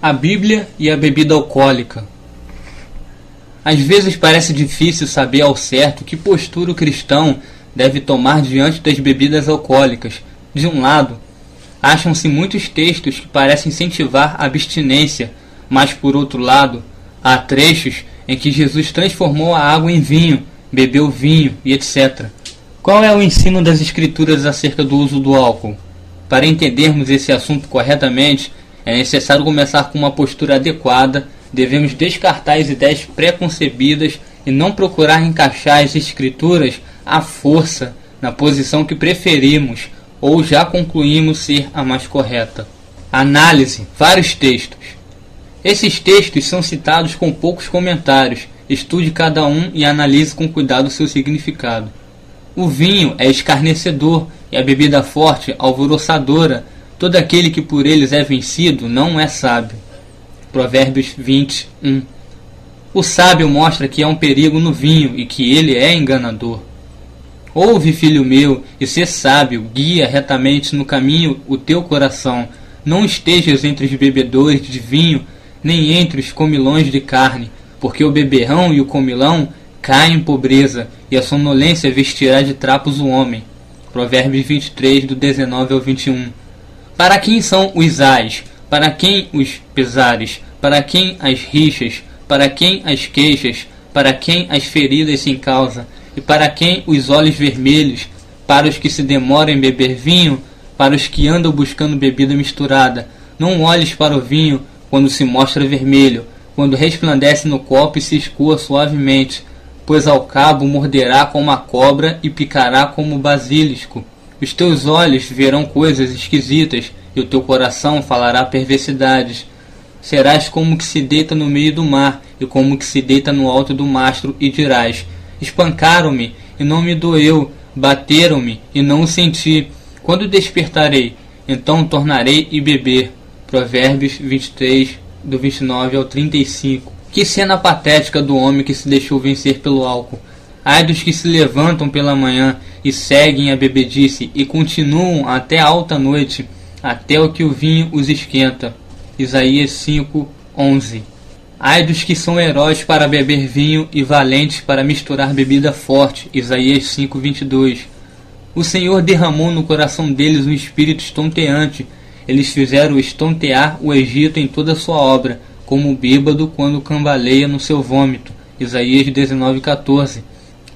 A Bíblia e a bebida alcoólica. Às vezes parece difícil saber ao certo que postura o cristão deve tomar diante das bebidas alcoólicas. De um lado, acham-se muitos textos que parecem incentivar a abstinência, mas por outro lado, há trechos em que Jesus transformou a água em vinho, bebeu vinho e etc. Qual é o ensino das Escrituras acerca do uso do álcool? Para entendermos esse assunto corretamente, é necessário começar com uma postura adequada. Devemos descartar as ideias pré-concebidas e não procurar encaixar as Escrituras à força na posição que preferimos ou já concluímos ser a mais correta. Análise. Vários textos. Esses textos são citados com poucos comentários. Estude cada um e analise com cuidado seu significado. O vinho é escarnecedor e a bebida forte alvoroçadora. Todo aquele que por eles é vencido não é sábio. Provérbios 21. O sábio mostra que há um perigo no vinho e que ele é enganador. Ouve, filho meu, e sê sábio, guia retamente no caminho o teu coração. Não estejas entre os bebedores de vinho, nem entre os comilões de carne, porque o beberrão e o comilão caem em pobreza, e a sonolência vestirá de trapos o homem. Provérbios 23, do 19 ao 21. Para quem são os ais? Para quem os pesares? Para quem as rixas? Para quem as queixas? Para quem as feridas sem causa? E para quem os olhos vermelhos? Para os que se demoram em beber vinho? Para os que andam buscando bebida misturada? Não olhes para o vinho quando se mostra vermelho, quando resplandece no copo e se escoa suavemente, pois ao cabo morderá como a cobra e picará como o basilisco. Os teus olhos verão coisas esquisitas, e o teu coração falará perversidades. Serás como que se deita no meio do mar, e como que se deita no alto do mastro, e dirás: espancaram-me, e não me doeu, bateram-me, e não o senti. Quando despertarei, então tornarei e beber. Provérbios 23, do 29 ao 35. Que cena patética do homem que se deixou vencer pelo álcool. Ai dos que se levantam pela manhã e seguem a bebedice e continuam até alta noite, até o que o vinho os esquenta. Isaías 5:11. Ai dos que são heróis para beber vinho e valentes para misturar bebida forte. Isaías 5:22. O Senhor derramou no coração deles um espírito estonteante. Eles fizeram estontear o Egito em toda a sua obra, como o bêbado quando cambaleia no seu vômito. Isaías 19:14.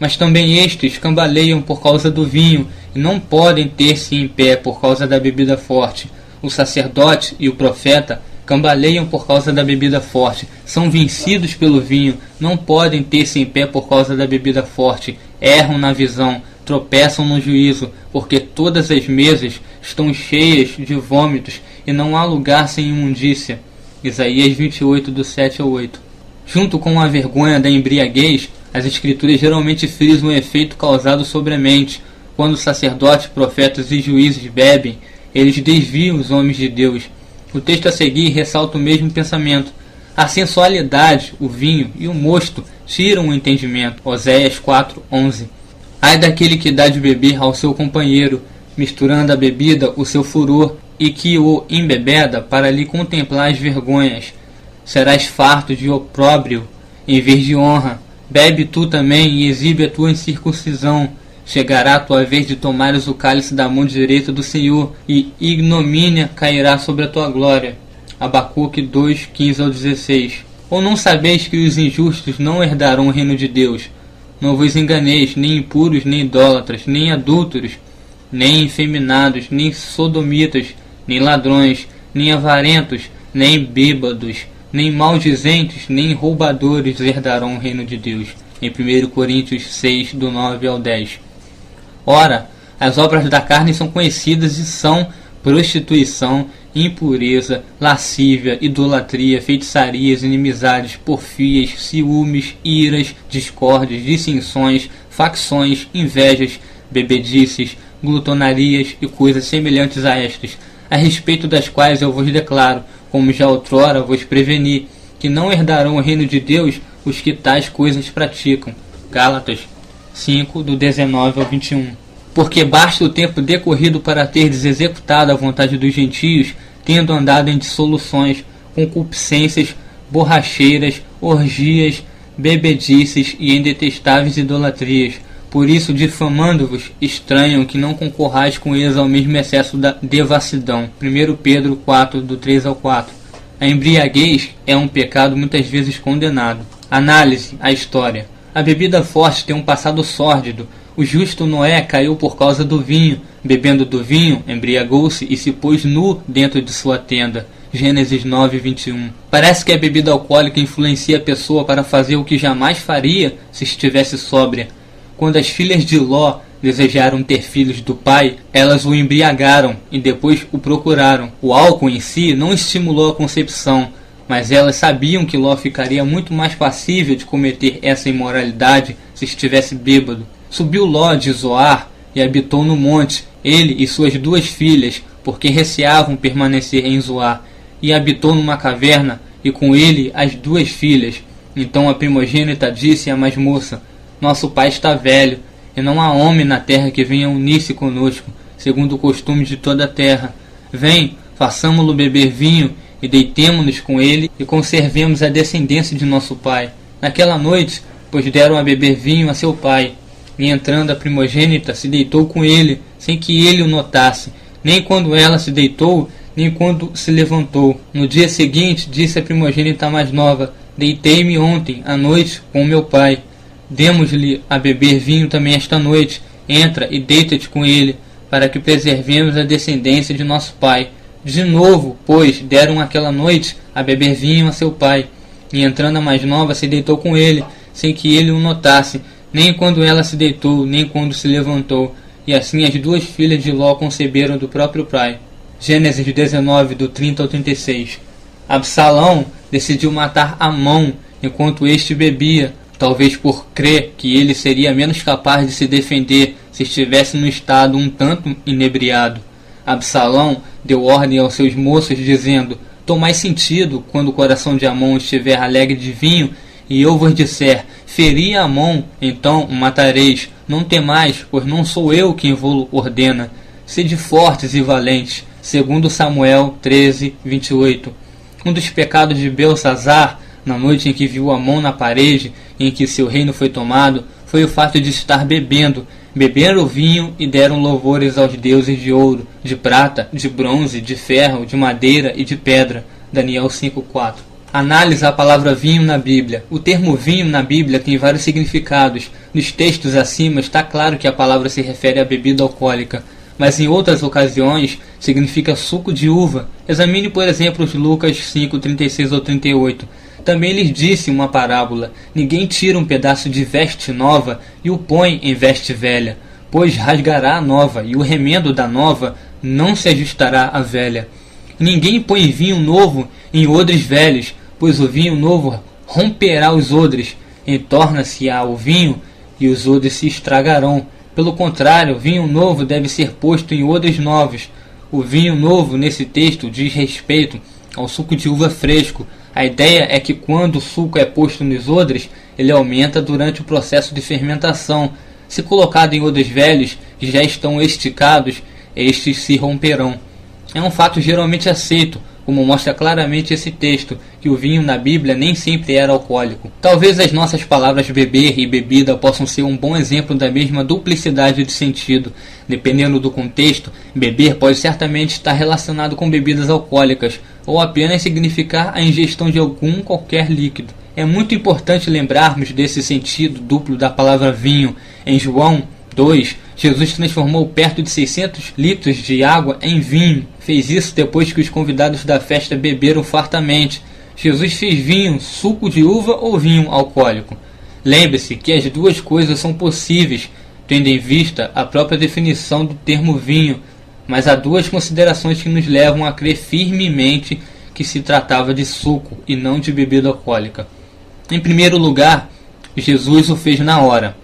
Mas também estes cambaleiam por causa do vinho, e não podem ter-se em pé por causa da bebida forte. O sacerdote e o profeta cambaleiam por causa da bebida forte, são vencidos pelo vinho, não podem ter-se em pé por causa da bebida forte, erram na visão, tropeçam no juízo, porque todas as mesas estão cheias de vômitos, e não há lugar sem imundícia. Isaías 28, do 7 ao 8. Junto com a vergonha da embriaguez, as Escrituras geralmente frisam o efeito causado sobre a mente. Quando sacerdotes, profetas e juízes bebem, eles desviam os homens de Deus. O texto a seguir ressalta o mesmo pensamento. A sensualidade, o vinho e o mosto tiram o entendimento. Oséias 4:11. Ai daquele que dá de beber ao seu companheiro, misturando a bebida o seu furor, e que o embebeda para lhe contemplar as vergonhas. Serás farto de opróbrio em vez de honra. Bebe tu também e exibe a tua incircuncisão. Chegará a tua vez de tomares o cálice da mão direita do Senhor, e ignomínia cairá sobre a tua glória. Abacuque 2:15 ao 16. Ou não sabeis que os injustos não herdarão o reino de Deus? Não vos enganeis, nem impuros, nem idólatras, nem adúlteros, nem efeminados, nem sodomitas, nem ladrões, nem avarentos, nem bêbados, nem maldizentes, nem roubadores herdarão o reino de Deus. Em 1 Coríntios 6, do 9 ao 10. Ora, as obras da carne são conhecidas e são prostituição, impureza, lascívia, idolatria, feitiçarias, inimizades, porfias, ciúmes, iras, discórdias, dissensões, facções, invejas, bebedices, glutonarias e coisas semelhantes a estas, a respeito das quais eu vos declaro, como já outrora vos preveni, que não herdarão o reino de Deus os que tais coisas praticam. Gálatas 5, do 19 ao 21. Porque basta o tempo decorrido para terdes executado a vontade dos gentios, tendo andado em dissoluções, concupiscências, borracheiras, orgias, bebedices e em detestáveis idolatrias. Por isso, difamando-vos, estranham que não concorrais com eles ao mesmo excesso da devassidão. 1 Pedro 4, do 3 ao 4. A embriaguez é um pecado muitas vezes condenado. Análise, a história. A bebida forte tem um passado sórdido. O justo Noé caiu por causa do vinho. Bebendo do vinho, embriagou-se e se pôs nu dentro de sua tenda. Gênesis 9, 21. Parece que a bebida alcoólica influencia a pessoa para fazer o que jamais faria se estivesse sóbria. Quando as filhas de Ló desejaram ter filhos do pai, elas o embriagaram e depois o procuraram. O álcool em si não estimulou a concepção, mas elas sabiam que Ló ficaria muito mais passível de cometer essa imoralidade se estivesse bêbado. Subiu Ló de Zoar e habitou no monte, ele e suas 2 filhas, porque receavam permanecer em Zoar, e habitou numa caverna, e com ele as 2 filhas. Então a primogênita disse à mais moça: Nosso pai está velho, e não há homem na terra que venha unir-se conosco, segundo o costume de toda a terra. Vem, façamo-lo beber vinho, e deitemo-nos com ele, e conservemos a descendência de nosso pai. Naquela noite, pois deram a beber vinho a seu pai, e entrando a primogênita se deitou com ele, sem que ele o notasse, nem quando ela se deitou, nem quando se levantou. No dia seguinte, disse a primogênita mais nova: Deitei-me ontem, à noite, com meu pai. Demos-lhe a beber vinho também esta noite. Entra e deita-te com ele, para que preservemos a descendência de nosso pai. De novo, pois, deram aquela noite a beber vinho a seu pai. E entrando a mais nova, se deitou com ele, sem que ele o notasse, nem quando ela se deitou, nem quando se levantou. E assim as 2 filhas de Ló conceberam do próprio pai. Gênesis 19, do 30 ao 36. Absalão decidiu matar Amon enquanto este bebia, talvez por crer que ele seria menos capaz de se defender se estivesse no estado um tanto inebriado. Absalão deu ordem aos seus moços, dizendo: Tomai sentido quando o coração de Amon estiver alegre de vinho, e eu vos disser: Feri Amon, então o matareis. Não temais, pois não sou eu quem vos ordena. Sede fortes e valentes. Segundo Samuel 13, 28. Um dos pecados de Belsazar, na noite em que viu Amon na parede, em que seu reino foi tomado, foi o fato de estar bebendo. Beberam o vinho e deram louvores aos deuses de ouro, de prata, de bronze, de ferro, de madeira e de pedra. Daniel 5:4. Análise a palavra vinho na Bíblia. O termo vinho na Bíblia tem vários significados. Nos textos acima está claro que a palavra se refere à bebida alcoólica, mas em outras ocasiões significa suco de uva. Examine, por exemplo, os Lucas 5, 36 ou 38. Também lhes disse uma parábola: Ninguém tira um pedaço de veste nova e o põe em veste velha, pois rasgará a nova, e o remendo da nova não se ajustará à velha. Ninguém põe vinho novo em odres velhos, pois o vinho novo romperá os odres, entorna-se-á o vinho, e os odres se estragarão. Pelo contrário, vinho novo deve ser posto em odres novos. O vinho novo, nesse texto, diz respeito ao suco de uva fresco. A ideia é que quando o suco é posto nos odres, ele aumenta durante o processo de fermentação. Se colocado em odres velhos, que já estão esticados, estes se romperão. É um fato geralmente aceito, como mostra claramente esse texto, que o vinho na Bíblia nem sempre era alcoólico. Talvez as nossas palavras beber e bebida possam ser um bom exemplo da mesma duplicidade de sentido. Dependendo do contexto, beber pode certamente estar relacionado com bebidas alcoólicas, ou apenas significar a ingestão de qualquer líquido. É muito importante lembrarmos desse sentido duplo da palavra vinho. Em João 2, Jesus transformou perto de 600 litros de água em vinho. Fez isso depois que os convidados da festa beberam fartamente. Jesus fez vinho, suco de uva ou vinho alcoólico? Lembre-se que as duas coisas são possíveis, tendo em vista a própria definição do termo vinho, mas há 2 considerações que nos levam a crer firmemente que se tratava de suco e não de bebida alcoólica. Em primeiro lugar, Jesus o fez na hora.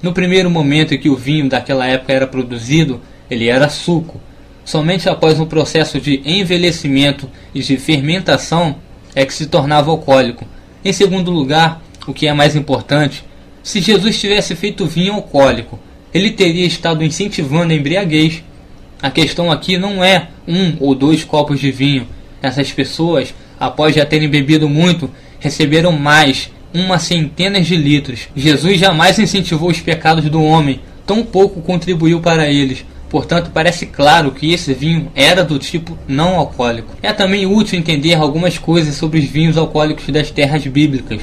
No primeiro momento em que o vinho daquela época era produzido, ele era suco. Somente após um processo de envelhecimento e de fermentação é que se tornava alcoólico. Em segundo lugar, o que é mais importante, se Jesus tivesse feito vinho alcoólico, ele teria estado incentivando a embriaguez. A questão aqui não é 1 ou 2 copos de vinho. Essas pessoas após já terem bebido muito, receberam mais, uma centena de litros. Jesus jamais incentivou os pecados do homem, tão pouco contribuiu para eles. Portanto, parece claro que esse vinho era do tipo não alcoólico. É também útil entender algumas coisas sobre os vinhos alcoólicos das terras bíblicas.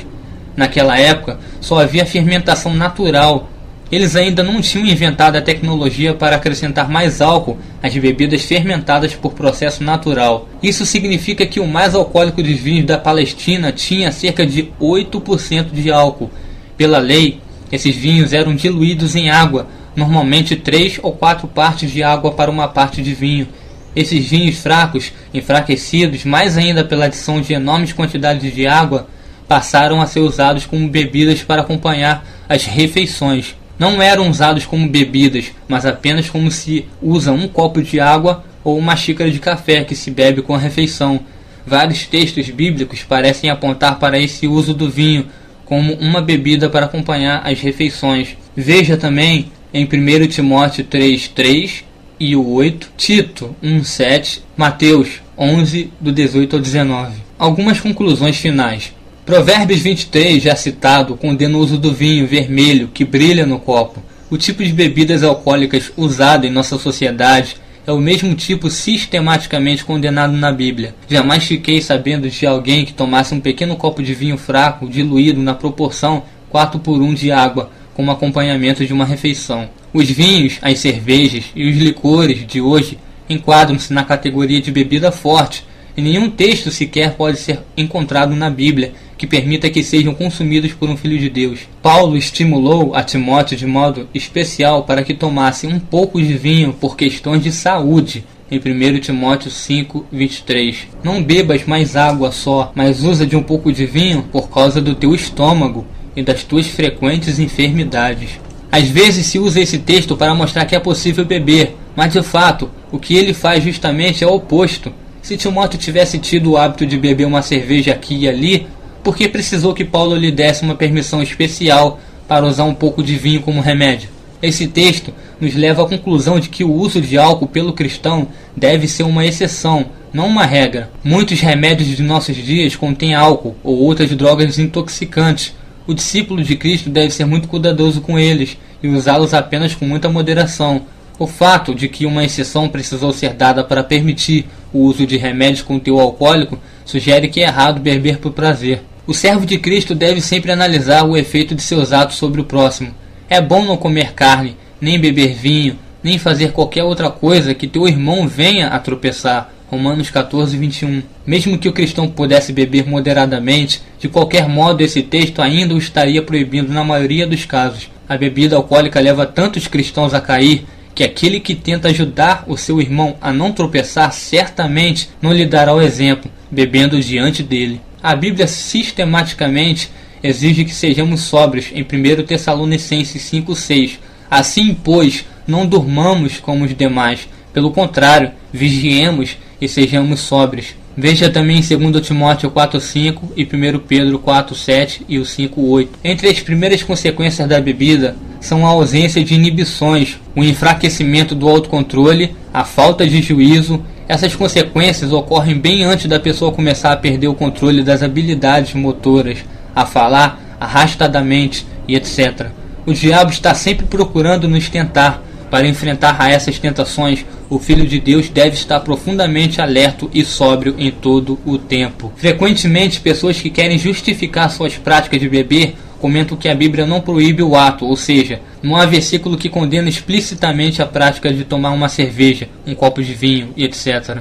Naquela época, só havia fermentação natural. Eles ainda não tinham inventado a tecnologia para acrescentar mais álcool às bebidas fermentadas por processo natural. Isso significa que o mais alcoólico dos vinhos da Palestina tinha cerca de 8% de álcool. Pela lei, esses vinhos eram diluídos em água, normalmente 3 ou 4 partes de água para uma parte de vinho. Esses vinhos fracos, enfraquecidos mais ainda pela adição de enormes quantidades de água, passaram a ser usados como bebidas para acompanhar as refeições. Não eram usados como bebidas, mas apenas como se usa um copo de água ou uma xícara de café que se bebe com a refeição. Vários textos bíblicos parecem apontar para esse uso do vinho como uma bebida para acompanhar as refeições. Veja também em 1 Timóteo 3:3 e o 8, Tito 1:7, Mateus 11, do 18 ao 19. Algumas conclusões finais. Provérbios 23, já citado, condena o uso do vinho vermelho que brilha no copo. O tipo de bebidas alcoólicas usado em nossa sociedade é o mesmo tipo sistematicamente condenado na Bíblia. Jamais fiquei sabendo de alguém que tomasse um pequeno copo de vinho fraco, diluído na proporção 4:1 de água, como acompanhamento de uma refeição. Os vinhos, as cervejas e os licores de hoje enquadram-se na categoria de bebida forte, e nenhum texto sequer pode ser encontrado na Bíblia que permita que sejam consumidos por um filho de Deus. Paulo estimulou a Timóteo de modo especial para que tomasse um pouco de vinho por questões de saúde, em 1 Timóteo 5:23. Não bebas mais água só, mas usa de um pouco de vinho por causa do teu estômago e das tuas frequentes enfermidades. Às vezes se usa esse texto para mostrar que é possível beber, mas de fato, o que ele faz justamente é o oposto. Se Timóteo tivesse tido o hábito de beber uma cerveja aqui e ali, por que precisou que Paulo lhe desse uma permissão especial para usar um pouco de vinho como remédio? Esse texto nos leva à conclusão de que o uso de álcool pelo cristão deve ser uma exceção, não uma regra. Muitos remédios de nossos dias contêm álcool ou outras drogas intoxicantes. O discípulo de Cristo deve ser muito cuidadoso com eles e usá-los apenas com muita moderação. O fato de que uma exceção precisou ser dada para permitir o uso de remédios com teor alcoólico sugere que é errado beber por prazer. O servo de Cristo deve sempre analisar o efeito de seus atos sobre o próximo. É bom não comer carne, nem beber vinho, nem fazer qualquer outra coisa que teu irmão venha a tropeçar. Romanos 14:21. Mesmo que o cristão pudesse beber moderadamente, de qualquer modo esse texto ainda o estaria proibindo na maioria dos casos. A bebida alcoólica leva tantos cristãos a cair que aquele que tenta ajudar o seu irmão a não tropeçar certamente não lhe dará o exemplo, bebendo diante dele. A Bíblia sistematicamente exige que sejamos sóbrios em 1 Tessalonicenses 5:6. Assim, pois, não durmamos como os demais, pelo contrário, vigiemos e sejamos sóbrios. Veja também em 2 Timóteo 4:5 e 1 Pedro 4:7 e o 5:8. Entre as primeiras consequências da bebida são a ausência de inibições, o enfraquecimento do autocontrole, a falta de juízo. Essas consequências ocorrem bem antes da pessoa começar a perder o controle das habilidades motoras, a falar arrastadamente e etc. O diabo está sempre procurando nos tentar. Para enfrentar a essas tentações, o Filho de Deus deve estar profundamente alerta e sóbrio em todo o tempo. Frequentemente, pessoas que querem justificar suas práticas de beber comentam que a Bíblia não proíbe o ato, ou seja, não há versículo que condena explicitamente a prática de tomar uma cerveja, um copo de vinho e etc.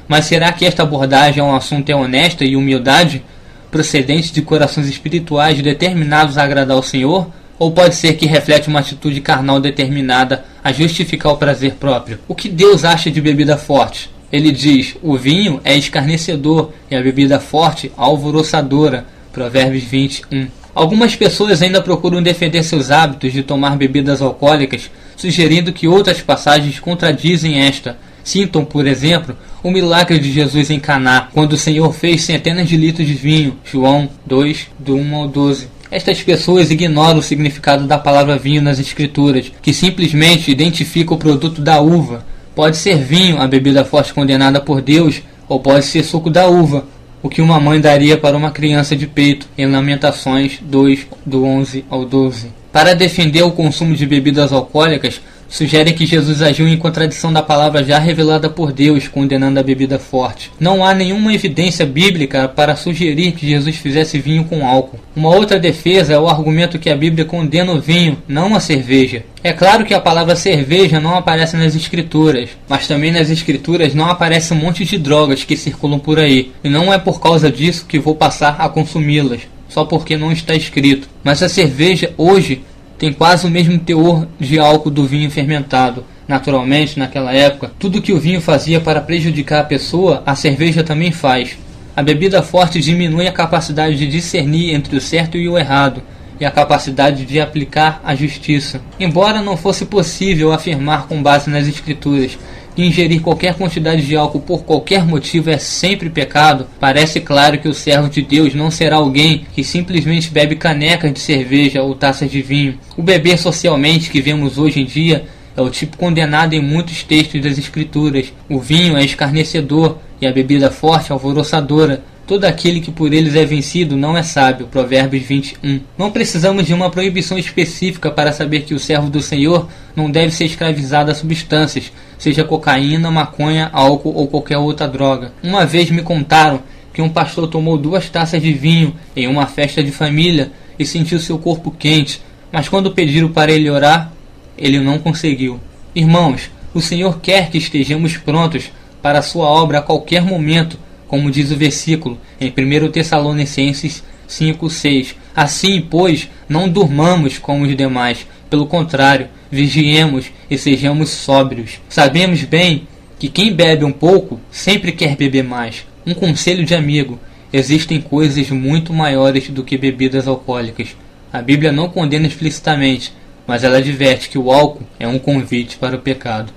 Mas será que esta abordagem ao assunto é honesta e humildade, procedente de corações espirituais determinados a agradar ao Senhor? Ou pode ser que reflete uma atitude carnal determinada a justificar o prazer próprio? O que Deus acha de bebida forte? Ele diz, o vinho é escarnecedor e a bebida forte alvoroçadora. Provérbios 21. Algumas pessoas ainda procuram defender seus hábitos de tomar bebidas alcoólicas, sugerindo que outras passagens contradizem esta. Citam, por exemplo, o milagre de Jesus em Caná, quando o Senhor fez centenas de litros de vinho. João 2, do 1 ao 12. Estas pessoas ignoram o significado da palavra vinho nas escrituras, que simplesmente identifica o produto da uva. Pode ser vinho a bebida forte condenada por Deus, ou pode ser suco da uva. o que uma mãe daria para uma criança de peito, em Lamentações 2, do 11 ao 12. Para defender o consumo de bebidas alcoólicas, sugere que Jesus agiu em contradição da palavra já revelada por Deus, condenando a bebida forte. Não há nenhuma evidência bíblica para sugerir que Jesus fizesse vinho com álcool. Uma outra defesa é o argumento que a Bíblia condena o vinho, não a cerveja. É claro que a palavra cerveja não aparece nas escrituras, mas também nas escrituras não aparece um monte de drogas que circulam por aí, e não é por causa disso que vou passar a consumi-las, só porque não está escrito. Mas a cerveja hoje tem quase o mesmo teor de álcool do vinho fermentado. Naturalmente, naquela época, tudo que o vinho fazia para prejudicar a pessoa, a cerveja também faz. A bebida forte diminui a capacidade de discernir entre o certo e o errado, e a capacidade de aplicar a justiça. Embora não fosse possível afirmar com base nas escrituras que ingerir qualquer quantidade de álcool por qualquer motivo é sempre pecado, parece claro que o servo de Deus não será alguém que simplesmente bebe canecas de cerveja ou taças de vinho. O beber socialmente que vemos hoje em dia é o tipo condenado em muitos textos das escrituras. O vinho é escarnecedor e a bebida forte alvoroçadora. Todo aquele que por eles é vencido não é sábio. Provérbios 21. Não precisamos de uma proibição específica para saber que o servo do Senhor não deve ser escravizado a substâncias, seja cocaína, maconha, álcool ou qualquer outra droga. Uma vez me contaram que um pastor tomou 2 taças de vinho em uma festa de família e sentiu seu corpo quente, mas quando pediram para ele orar, ele não conseguiu. Irmãos, o Senhor quer que estejamos prontos para a sua obra a qualquer momento, como diz o versículo em 1 Tessalonicenses 5:6. Assim, pois, não durmamos como os demais, pelo contrário, vigiemos e sejamos sóbrios. Sabemos bem que quem bebe um pouco sempre quer beber mais. Um conselho de amigo: existem coisas muito maiores do que bebidas alcoólicas. A Bíblia não condena explicitamente, mas ela adverte que o álcool é um convite para o pecado.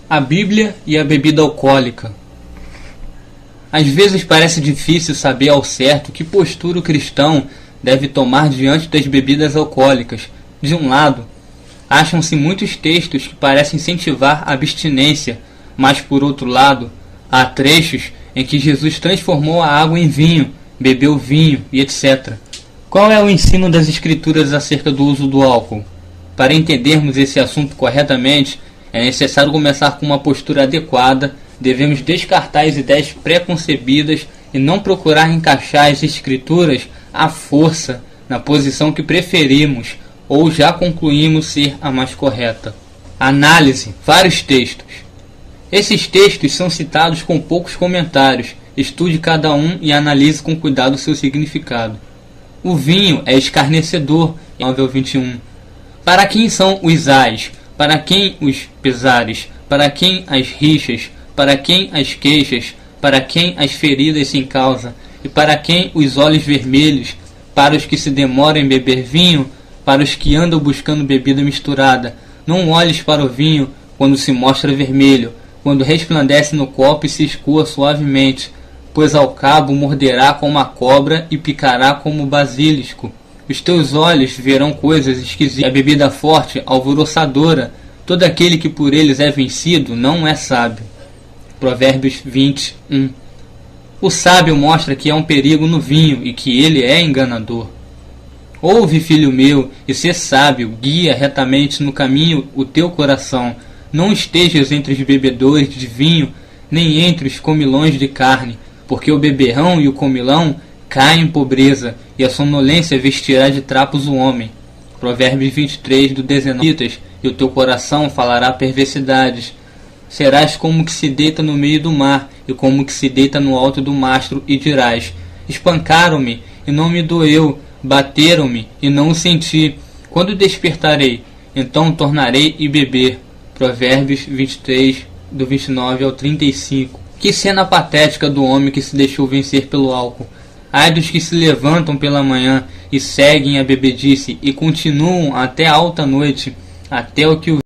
A Bíblia e a bebida alcoólica. Às vezes parece difícil saber ao certo que postura o cristão deve tomar diante das bebidas alcoólicas. De um lado, acham-se muitos textos que parecem incentivar a abstinência, mas por outro lado, há trechos em que Jesus transformou a água em vinho, bebeu vinho e etc. Qual é o ensino das Escrituras acerca do uso do álcool? Para entendermos esse assunto corretamente, é necessário começar com uma postura adequada. Devemos descartar as ideias pré-concebidas e não procurar encaixar as escrituras à força na posição que preferimos ou já concluímos ser a mais correta. Análise: vários textos. Esses textos são citados com poucos comentários. Estude cada um e analise com cuidado o seu significado. O vinho é escarnecedor, 9 ao 21. Para quem são os ais? Para quem os pesares? Para quem as rixas? Para quem as queixas? Para quem as feridas sem causa? E para quem os olhos vermelhos? Para os que se demoram em beber vinho? Para os que andam buscando bebida misturada? Não olhes para o vinho quando se mostra vermelho, quando resplandece no copo e se escoa suavemente, pois ao cabo morderá como a cobra e picará como o basilisco. Os teus olhos verão coisas esquisitas. A bebida forte, alvoroçadora, todo aquele que por eles é vencido não é sábio. Provérbios 21. O sábio mostra que há um perigo no vinho e que ele é enganador. Ouve, filho meu, e sê sábio, guia retamente no caminho o teu coração. Não estejas entre os bebedores de vinho, nem entre os comilões de carne, porque o beberrão e o comilão caem em pobreza, e a sonolência vestirá de trapos o homem. Provérbios 23, do 19. E o teu coração falará perversidades. Serás como que se deita no meio do mar, e como que se deita no alto do mastro, e dirás: espancaram-me, e não me doeu, bateram-me, e não o senti. Quando despertarei, então tornarei e beber. Provérbios 23, do 29 ao 35. Que cena patética do homem que se deixou vencer pelo álcool. Ai dos que se levantam pela manhã e seguem a bebedice e continuam até alta noite, até o que o